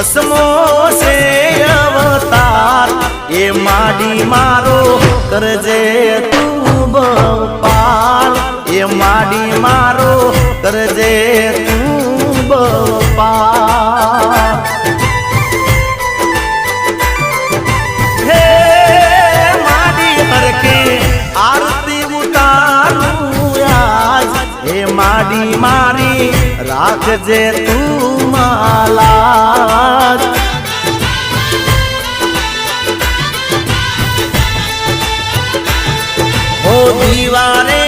દસમો છે અવતાર એ માડી મારો કરજે તું બપાલ એ માડી મારો કરજે તું બપાલ હે માડી હરખે આરતી ઉતારું આજ હે માડી મારી રાખજે તું માલા ઓ દીવારે